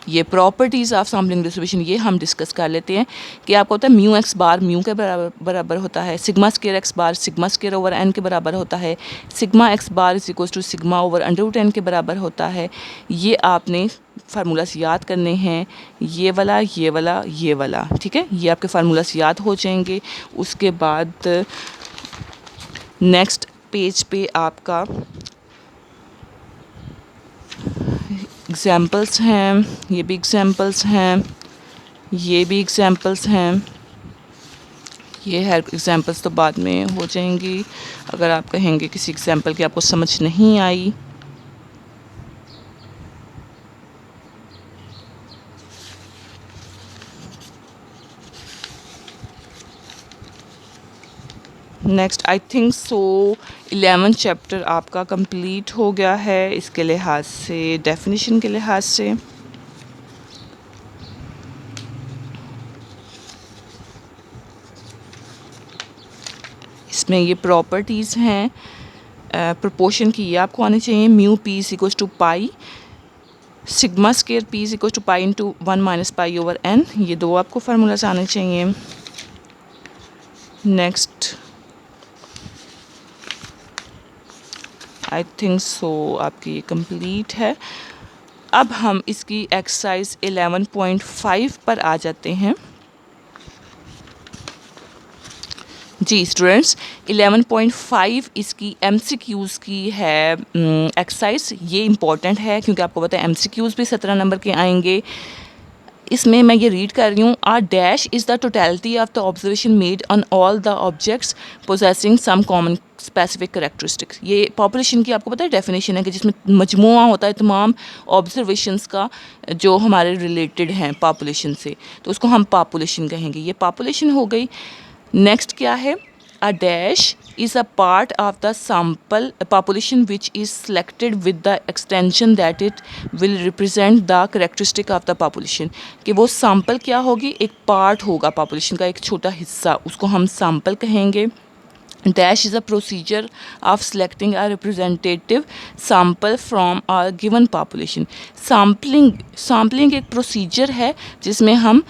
ये प्रॉपर्टीज़ ऑफ सैम्पलिंग डिस्ट्रीब्यूशन ये हम डिस्कस कर लेते हैं कि आपको होता है म्यू एक्स बार म्यू के बराबर होता है, sigma square x bar sigma square over n के बराबर होता है, sigma x bar is equal to sigma over under root n के बराबर होता है। ये आपने फार्मूलास याद करने हैं, ये वाला ये वाला ये वाला, ठीक है। ये आपके फार्मूलास याद हो जाएंगे। उसके बाद नेक्स्ट पेज पे आपका एग्ज़ाम्पल्स हैं, ये भी एग्ज़ाम्पल्स हैं, ये भी एग्ज़ाम्पल्स हैं। ये है एग्ज़ाम्पल्स तो बाद में हो जाएंगी। अगर आप कहेंगे किसी एग्ज़ाम्पल की आपको समझ नहीं आई, next I think so 11 chapter आपका कंप्लीट हो गया है इसके लिहाज से, डेफिनेशन के लिहाज से। इसमें ये प्रॉपर्टीज़ हैं प्रोपोर्शन की, ये आपको आनी चाहिए। Mu p is equal to pi, sigma square p is equal to pi into 1 minus pi over n, ये दो आपको फार्मूलाज आने चाहिए। नेक्स्ट आई थिंक सो आपकी ये कंप्लीट है। अब हम इसकी एक्सरसाइज 11.5 पर आ जाते हैं। जी स्टूडेंट्स, 11.5 इसकी MCQs की है एक्सरसाइज। ये इम्पॉर्टेंट है क्योंकि आपको पता है MCQs भी 17 नंबर के आएंगे। इसमें मैं ये रीड कर रही हूँ, R dash is the totality of the observation made on all the objects possessing some common specific characteristics. ये पॉपुलेशन की आपको पता है डेफिनेशन है कि जिसमें मजमुआ होता है तमाम ऑब्जर्वेशंस का जो हमारे रिलेटेड हैं पॉपुलेशन से, तो उसको हम पॉपुलेशन कहेंगे। ये पॉपुलेशन हो गई। नेक्स्ट क्या है, a dash is a part of the sample population which is selected with the extension that it will represent the characteristic of the population। कि वो sample क्या होगी, एक part होगा population का, एक छोटा हिस्सा, उसको हम sample कहेंगे। Dash is a procedure of selecting a representative sample from a given population। sampling एक procedure है जिसमें हम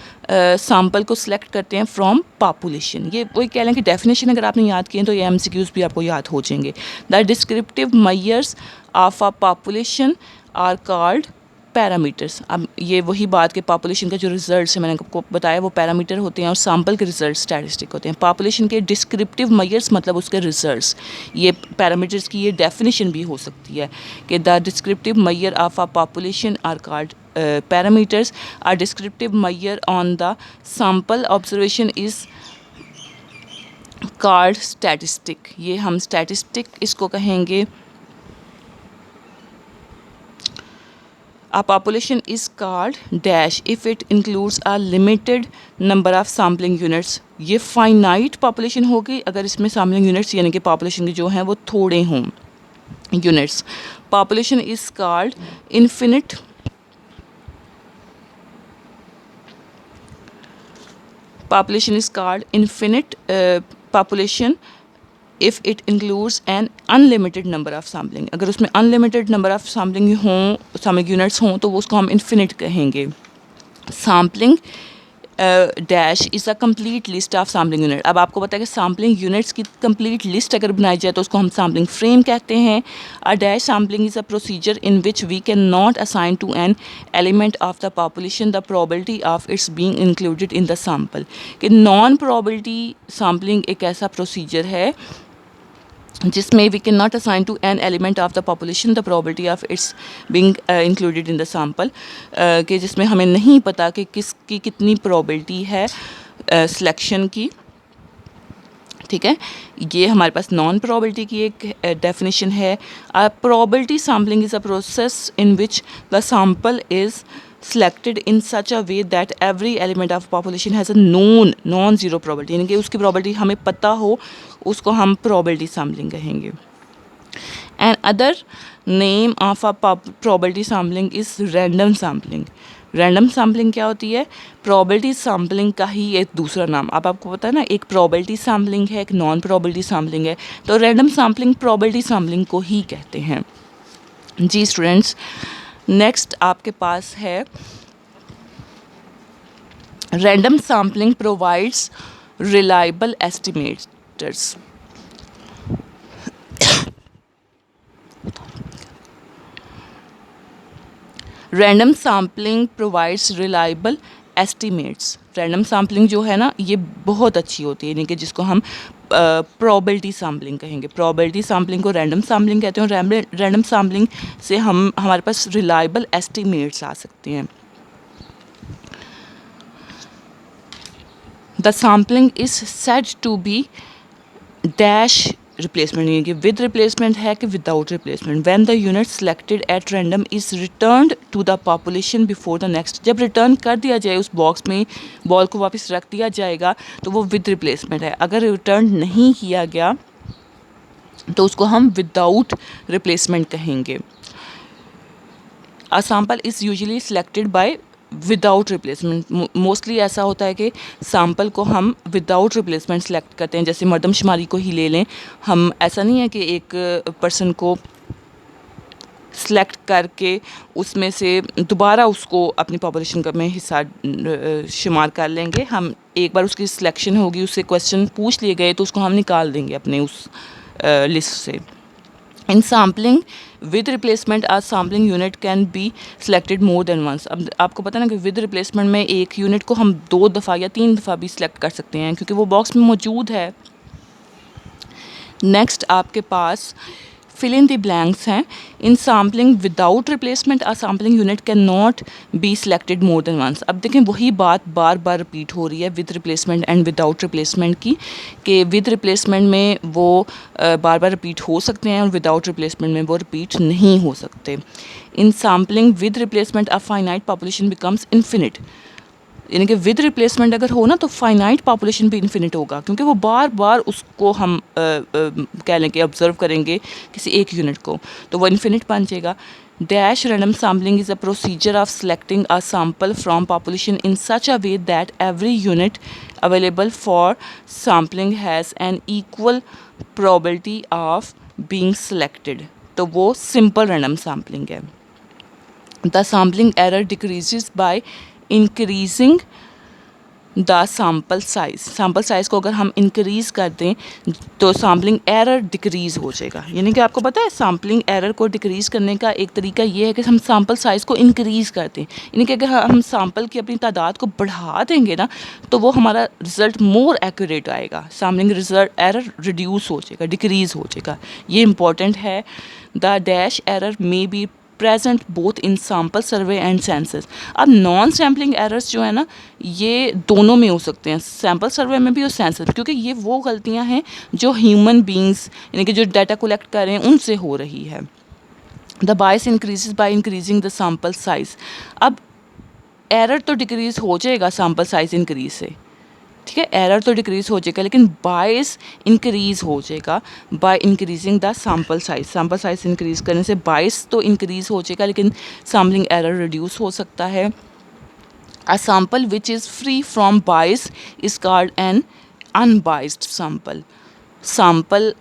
sample को select करते हैं from population। ये वही कह लें कि definition अगर आपने याद किए तो ये MCQs भी आपको याद हो जाएंगे। The descriptive measures of a population are called parameters. अब ये वही बात कि पॉपुलेशन का जो रिजल्ट्स है मैंने आपको बताया वो पैरामीटर होते हैं और सैम्पल के रिजल्ट स्टैटिस्टिक होते हैं। पॉपुलेशन के डिस्क्रिप्टिव मेजर्स मतलब उसके रिजल्ट्स, ये पैरामीटर्स की ये डेफिनेशन भी हो सकती है कि the descriptive measure of a population are called parameters. Are descriptive measure on the sample observation is called statistic. ये हम स्टैटिस्टिक इसको कहेंगे। A population is called dash if it includes a limited number of sampling units। ये finite population होगी अगर इसमें sampling units यानी कि population के जो हैं वो थोड़े हों units। Population is called infinite population if it includes an unlimited number of sampling। अगर उसमें unlimited number of sampling हों, sampling units हों, तो वो उसको हम infinite कहेंगे। sampling dash is a complete list of sampling unit. अब आपको पता है कि सैम्पलिंग यूनिट्स की कंप्लीट लिस्ट अगर बनाई जाए तो उसको हम सैम्पलिंग फ्रेम कहते हैं। A dash sampling is a procedure in which we can not assign to an element of the population the probability of its being included in the sample. कि non probability sampling एक ऐसा procedure है जिसमें we can not assign to an element of the population the probability of its being included in the sample, कि जिसमें हमें नहीं पता कि किसकी कितनी प्रोबेबिलिटी है सिलेक्शन की, ठीक है, ये हमारे पास नॉन प्रोबेबिलिटी की एक डेफिनेशन है। Probability sampling is a process in which the sample is selected in such a way that every element of population has a known non-zero probability, यानी कि उसकी probability हमें पता हो, उसको हम probability sampling कहेंगे। And other name of a probability sampling is random sampling। Random sampling क्या होती है? प्रोबेबिलिटी सैम्पलिंग का ही एक दूसरा नाम। अब आपको पता है ना, एक प्रोबेबिलिटी सैम्पलिंग है, एक नॉन प्रोबेबिलिटी सैम्पलिंग है, तो रैंडम सैम्पलिंग प्रोबेबिलिटी सैम्पलिंग को ही कहते हैं। जी स्टूडेंट्स, नेक्स्ट आपके पास है random sampling provides reliable estimators. Random sampling provides reliable estimates. Random sampling जो है ना, ये बहुत अच्छी होती है, यानी कि जिसको हम प्रोबेबिलिटी सैम्पलिंग कहेंगे। प्रोबेबिलिटी सैम्पलिंग को रैंडम सैम्पलिंग कहते हैं, और रैंडम सैम्पलिंग से हमारे पास रिलायबल एस्टिमेट्स आ सकते हैं। The sampling is said to be dash replacement, यानी कि विद रिप्लेसमेंट है कि without replacement. When the unit selected at random is returned to the population before the next. जब रिटर्न कर दिया जाए उस बॉक्स में, बॉल को वापस रख दिया जाएगा, तो वो विद रिप्लेसमेंट है। अगर रिटर्न नहीं किया गया तो उसको हम विदाउट रिप्लेसमेंट कहेंगे। अ sample is usually selected by without replacement. Mostly ऐसा होता है कि सैम्पल को हम विदाउट रिप्लेसमेंट सेलेक्ट करते हैं। जैसे मर्दमशुमारी को ही ले लें, हम ऐसा नहीं है कि एक पर्सन को सेलेक्ट करके उसमें से दोबारा उसको अपनी पॉपुलेशन का में हिस्सा शुमार कर लेंगे। हम एक बार उसकी सिलेक्शन होगी, उससे क्वेश्चन पूछ लिए गए, तो उसको हम निकाल देंगे अपने उस लिस्ट से। In sampling with replacement a sampling unit can be selected more than once. अब आपको पता है ना कि विद रिप्लेसमेंट में एक यूनिट को हम 2 दफ़ा या 3 दफ़ा भी सिलेक्ट कर सकते हैं, क्योंकि वो बॉक्स में मौजूद है। नेक्स्ट आपके पास फिल इन द ब्लैंक्स हैं। In sampling without replacement a sampling unit can not be selected more than once. अब देखें, वही बात बार बार रिपीट हो रही है with replacement and without replacement की, कि विद रिप्लेसमेंट में वो बार बार रिपीट हो सकते हैं और विदाउट रिप्लेसमेंट में वो रिपीट नहीं हो सकते। In sampling with replacement a finite population becomes infinite, यानी कि विद रिप्लेसमेंट अगर हो ना तो फाइनाइट पॉपुलेशन भी इन्फिनिट होगा, क्योंकि वो बार बार उसको हम कह लें कि ऑब्जर्व करेंगे किसी एक यूनिट को, तो वो इन्फिनिट बन जाएगा। Dash random sampling is a procedure of selecting a sample from population in such a way that every unit available for sampling has an equal probability of being selected, तो वो simple random sampling है। The sampling error decreases by increasing the sample size. Sample size को अगर हम increase कर दें तो sampling error decrease हो जाएगा। यानी कि आपको पता है, सैम्पलिंग एरर को डिक्रीज़ करने का एक तरीका ये है कि हम सैम्पल साइज़ को इंक्रीज़ कर दें। यानी कि अगर हम सैम्पल की अपनी तादाद को बढ़ा देंगे ना, तो वो हमारा रिज़ल्ट मोर एक्यूरेट आएगा। सैम्पलिंग रिजल्ट एरर रिड्यूस हो जाएगा, डिक्रीज़ हो जाएगा। ये इंपॉर्टेंट है। The dash error may be present both in sample survey and census. अब नॉन सैम्पलिंग एरर्स जो है ना, ये दोनों में हो सकते हैं, सैम्पल सर्वे में भी और सेंसस, क्योंकि ये वो गलतियां हैं जो ह्यूमन बींग्स यानी कि जो डाटा कलेक्ट कर रहे हैं उनसे हो रही है। The bias increases by increasing the sample size. अब एरर तो डिक्रीज हो जाएगा सैम्पल साइज इंक्रीज से, ठीक है, एरर तो डिक्रीज़ हो जाएगा, लेकिन बायस इंक्रीज़ हो जाएगा by increasing the sample size. Sample size increase करने से बायस तो इंक्रीज़ हो जाएगा, लेकिन सैम्पलिंग एरर रिड्यूस हो सकता है। A sample which is free from bias is called an unbiased sample. Sample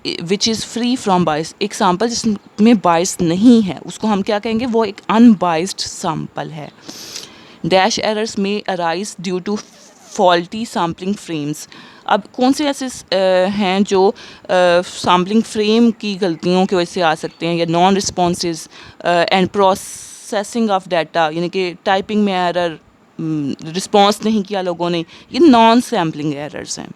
which is free from bias, एक सैम्पल जिसमें बायस नहीं है, उसको हम क्या कहेंगे? वो एक अनबाइस्ड सैम्पल है। डैश एरर्स में arise due to faulty sampling frames. अब कौन से ऐसे हैं जो सैम्पलिंग फ्रेम की गलतियों की वजह से आ सकते हैं, या non responses and processing of data, यानी कि टाइपिंग में एरर, रिस्पॉन्स नहीं किया लोगों ने, ये नॉन सैम्पलिंग एरर्स हैं।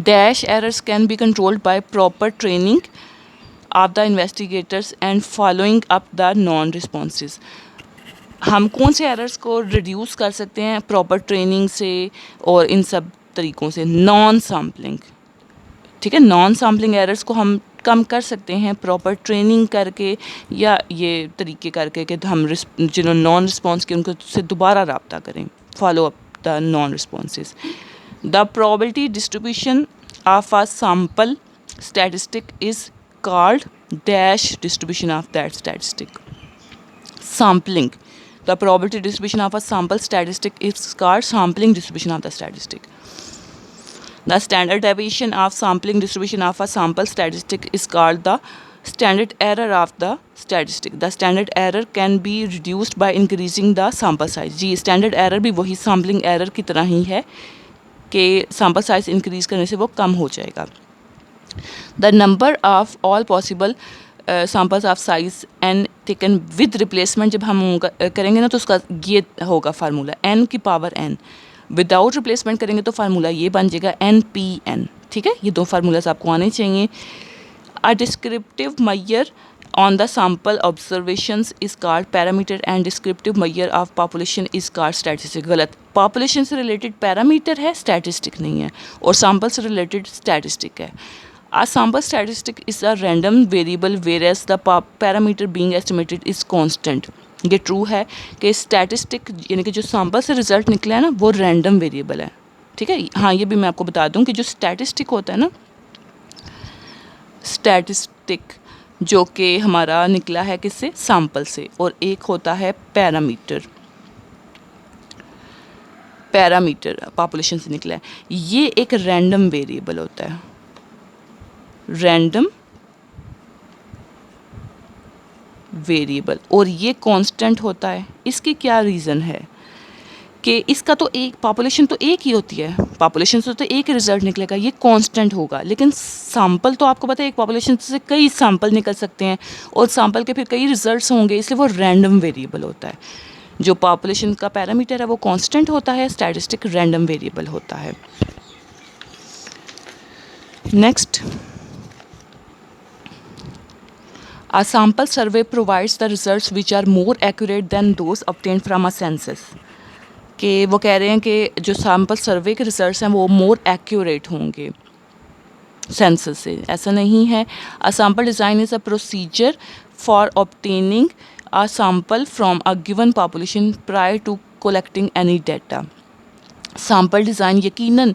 Dash errors can be controlled by proper training of the investigators and following up the non responses. हम कौन से एरर्स को रिड्यूस कर सकते हैं? प्रॉपर ट्रेनिंग से और इन सब तरीक़ों से, नॉन सैम्पलिंग, ठीक है। नॉन सैम्पलिंग एरर्स को हम कम कर सकते हैं प्रॉपर ट्रेनिंग करके या ये तरीके करके कि हम जिन्होंने नॉन रिस्पॉन्स किए उनको से दोबारा रब्ता करें, follow up the non responses. The probability distribution of a sample statistic is called dash distribution of that statistic. Sampling. The probability distribution of a sample statistic is called sampling distribution of the statistic. The standard deviation of sampling distribution of a sample statistic is called the standard error of the statistic. The standard error can be reduced by increasing the sample size. जी standard error भी वही sampling error की तरह ही है कि sample size increase करने से वो कम हो जाएगा। The number of all possible samples of size n taken with replacement जब हम करेंगे ना तो उसका ये होगा फार्मूला n की पावर n, विदाउट रिप्लेसमेंट करेंगे तो फार्मूला ये बन जाएगा NPN, ठीक है। ये दो फार्मूलाज आपको आने चाहिए। A descriptive measure on the sample observations is called parameter and descriptive measure of population is called statistic. गलत, पॉपुलेशन से रिलेटेड पैरामीटर है, स्टैटिस्टिक नहीं है, और सैम्पल से रिलेटेड स्टैटिस्टिक है। A sample statistic is a random variable whereas the parameter being estimated is constant. ये true है कि स्टैटिस्टिक यानी कि जो सैम्पल से रिजल्ट निकला है ना वो रैंडम वेरिएबल है, ठीक है। हाँ, ये भी मैं आपको बता दूं कि जो स्टैटिस्टिक होता है ना, स्टैटिस्टिक जो कि हमारा निकला है किससे, सैम्पल से, और एक होता है पैरामीटर, पैरामीटर पॉपुलेशन से निकला है, ये एक रैंडम वेरिएबल होता है, रैंडम वेरिएबल, और ये कांस्टेंट होता है। इसकी क्या रीज़न है कि इसका तो एक पॉपुलेशन तो एक ही होती है, पॉपुलेशन से तो एक ही रिजल्ट निकलेगा, ये कांस्टेंट होगा, लेकिन सैम्पल तो आपको पता है एक पॉपुलेशन से कई सैम्पल निकल सकते हैं और सैम्पल के फिर कई रिजल्ट्स होंगे, इसलिए वो रैंडम वेरिएबल होता है। जो पॉपुलेशन का पैरामीटर है वो कांस्टेंट होता है, स्टैटिस्टिक रैंडम वेरिएबल होता है। Next, a sample survey provides the results which are more accurate than those obtained from a census. कि वो कह रहे हैं कि जो सैम्पल सर्वे के रिजल्ट्स हैं वो मोर एक्यूरेट होंगे सेंसस से, ऐसा नहीं है। A sample design is a procedure for obtaining a sample from a given population prior to collecting any data. Sample design यकीनन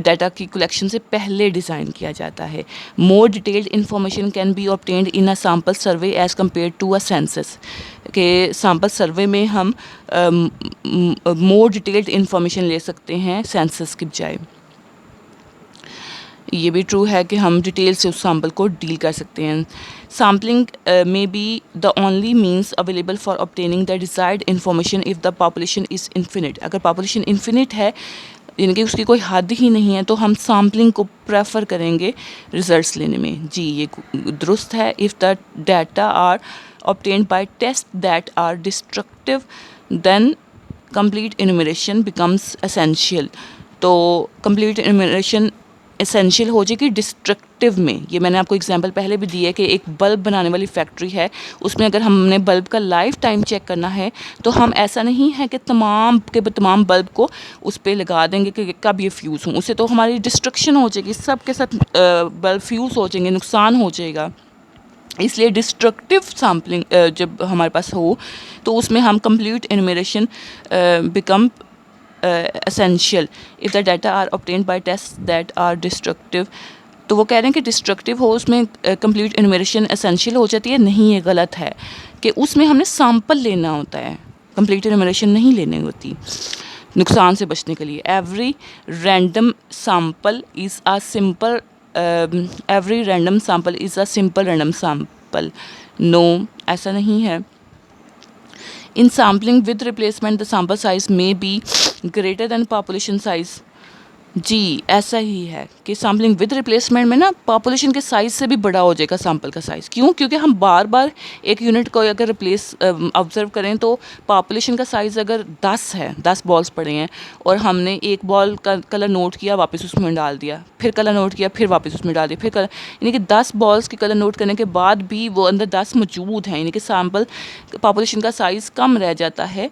डाटा की कलेक्शन से पहले डिज़ाइन किया जाता है। More detailed information can be obtained in a sample survey as compare to a census. के sample survey में हम मोर डिटेल्ड इंफॉर्मेशन ले सकते हैं सेंसस की बजाय। ये भी ट्रू है कि हम डिटेल से उस सैम्पल को डील कर सकते हैं। सैम्पलिंग में be the only means available for obtaining the desired information if the population is infinite. अगर पॉपुलेशन इन्फिनिट है यानी कि उसकी कोई हद ही नहीं है तो हम सैम्पलिंग को प्रेफर करेंगे रिजल्ट्स लेने में। जी ये दुरुस्त है। If the data are obtained by test that are destructive then complete enumeration becomes essential. तो कंप्लीट इनुमरेशन एसेंशियल हो जाएगी डिस्ट्रक्टिव में। ये मैंने आपको एग्जांपल पहले भी दी है कि एक बल्ब बनाने वाली फैक्ट्री है, उसमें अगर हमने बल्ब का लाइफ टाइम चेक करना है तो हम ऐसा नहीं है कि तमाम के तमाम बल्ब को उस पर लगा देंगे कि कब ये फ्यूज़ हों, उससे तो हमारी डिस्ट्रक्शन हो जाएगी, सब के सब बल्ब फ्यूज़ हो जाएंगे, नुकसान हो जाएगा। इसलिए डिस्ट्रक्टिव सैम्पलिंग जब हमारे पास हो तो उसमें हम complete enumeration become essential if the data are obtained by tests that are destructive। तो वो कह रहे हैं कि डिस्ट्रक्टिव हो उसमें कंप्लीट इनुमरेशन एसेंशियल हो जाती है। नहीं, ये गलत है कि उसमें हमने सैम्पल लेना होता है, कंप्लीट इनुमरेशन नहीं लेनी होती नुकसान से बचने के लिए। Every random sample is a simple every random sample is a simple random sample. No, ऐसा नहीं है। In sampling with replacement, the sample size may be greater than population size। जी ऐसा ही है कि सैम्पलिंग विद रिप्लेसमेंट में ना population के size से भी बड़ा हो जाएगा सैम्पल का साइज़। क्यों? क्योंकि हम बार बार एक यूनिट को अगर रिप्लेस ऑब्जर्व करें तो पॉपुलेशन का साइज़ अगर 10 है, 10 बॉल्स पड़े हैं और हमने एक बॉल का कलर नोट किया वापस उसमें डाल दिया, फिर कलर नोट किया फिर वापस उसमें डाल दिया, फिर कलर, यानी कि 10 बॉल्स के कलर नोट करने के बाद भी वो अंदर 10 मौजूद हैं, यानी कि सैम्पल पॉपुलेशन का साइज़ कम रह जाता है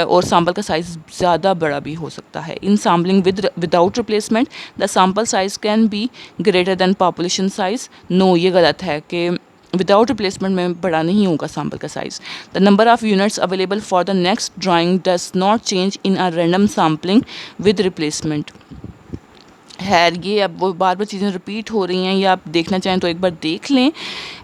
और सैम्पल का साइज़ ज़्यादा बड़ा भी हो सकता है। In sampling without without replacement the sample size can be greater than population size. No, ये गलत है कि विदाउट रिप्लेसमेंट में बड़ा नहीं होगा सैम्पल का size. The number of units available for the next drawing does not change in a random sampling with replacement. खैर, ये अब वो बार बार चीज़ें रिपीट हो रही हैं, या आप देखना चाहें तो एक बार देख लें।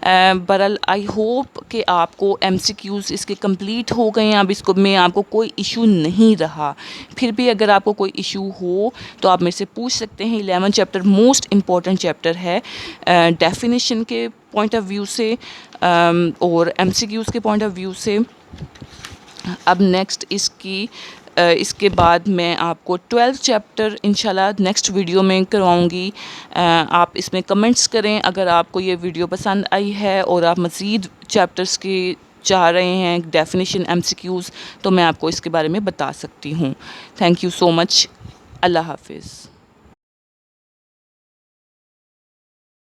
बहरहाल आई होप कि आपको MCQs इसके कंप्लीट हो गए हैं, अब इसको में आपको कोई इशू नहीं रहा। फिर भी अगर आपको कोई इशू हो तो आप मेरे से पूछ सकते हैं। 11 चैप्टर मोस्ट इम्पॉर्टेंट चैप्टर है डेफिनेशन के पॉइंट ऑफ व्यू से और MCQs के पॉइंट ऑफ व्यू से। अब नेक्स्ट इसके बाद मैं आपको 12th चैप्टर इंशाल्लाह नेक्स्ट वीडियो में करवाऊँगी। आप इसमें कमेंट्स करें अगर आपको ये वीडियो पसंद आई है और आप मज़ीद चैप्टर्स के चाह रहे हैं डेफिनेशन MCQs, तो मैं आपको इसके बारे में बता सकती हूँ। Thank you so much. अल्लाह हाफिज़।